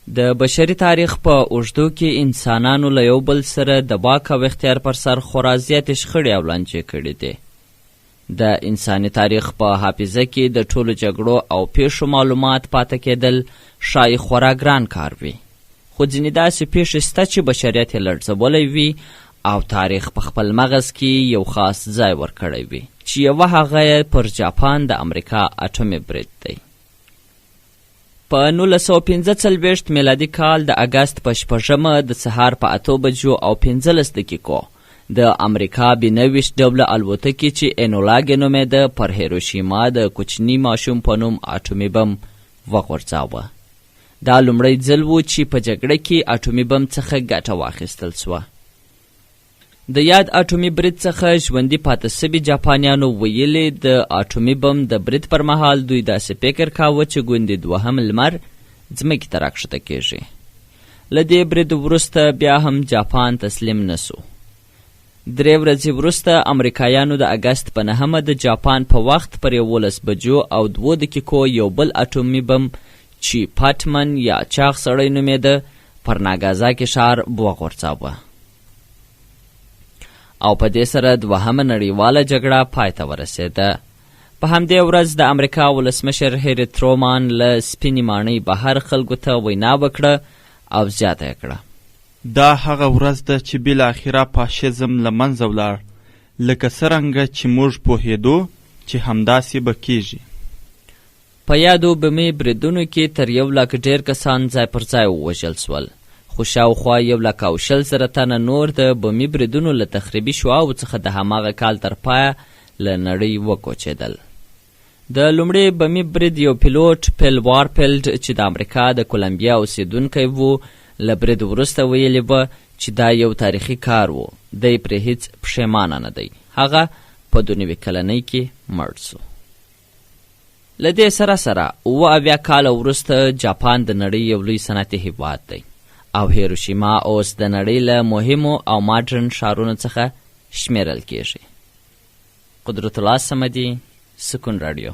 د بشري تاریخ په اوږدو کې انسانانو له یو بل سره د واک او اختیار پر سر خورا زیاتې شخړې او لانجې کړې دي. د انساني تاریخ په حافظه کې د ټولو جګړو او پیښو معلومات پاته کېدل ښایي خورا ګران کار وي، خو ځینې داسې پیښې شته چې بشریت یې لړزولی وي او تاریخ په خپل مغز کې یو خاص ځای ورکړی وي، چې یوه هغه یې پر جاپان د امریکا اټومي برید دی. په 1945 میلادي کال د اګست په 6 د سهار په 8 بجو او 15 دقیقو د امریکا B-29 ډوله الوتکې چې انولا ګې نومېده پر هیروشیما د کوچني ماشوم په نوم اټومي بم وغورځاوه. دا لومړی ځل و چې په جګړه کې اټومي بم څخه ګټه واخیستل سوه. د یاد اټومي برید څخه ژوندي پاته سوي جاپانیانو ویلي د اټومي بم د برید پر مهال دوی داسې فکر کاوه چې ګوندې دوهم لمر ځمکې ته راکښته کیږي. له دې برید وروسته بیا هم جاپان تسلیم نسو. 3 ورځې وروسته امریکایانو د اګست په 9 د جاپان په وخت پر 11 بجو او 2 دقیقو یو بل اټومي بم چې پاتمن یا چاغ سړی نومېده پر ناګازاکي ښار وغورځاوه او په دې سره دوهمه نړیواله جګړه پای ته ورسېده. په همدې ورځ د امریکا ولسمشر هیری ترومان له سپینې ماڼۍ بهر خلکو ته وینا وکړه او زیاته یې کړه: دا هغه ورځ ده چې بالاخره فاشیزم له منځه ولاړ، لکه څرنګه چې موږ پوهېدو چې همداسې به کیږي. په یادو بمي بریدونو کې تر 1 لک ډېر کسان ځای پر ځای ووژل سول، خو شاوخوا 1,60,000 تنه نور د بمي بریدونو له تخریبي شعاعو څخه د هماغه کال تر پایه له نړۍ وکوچېدل. د لومړي بمي برید یو پیلوټ پیل وارفیلډ چې د امریکا د کولمبیا اوسیدونکی و له برید وروسته ویلي به چې دا یو تاریخي کار و، دی پرې هیڅ پښیمانه نه دی. هغه په 92 کلنۍ کې مړ سو. له دې سره 78 کاله وروسته جاپان د نړۍ یو لوی صنعتي هیواد دی او هیروشیما اوس د نړۍ له مهمو او ماډرن ښارونو څخه شمیرل کیږي. قدرت الله صمدي، سکون رادیو.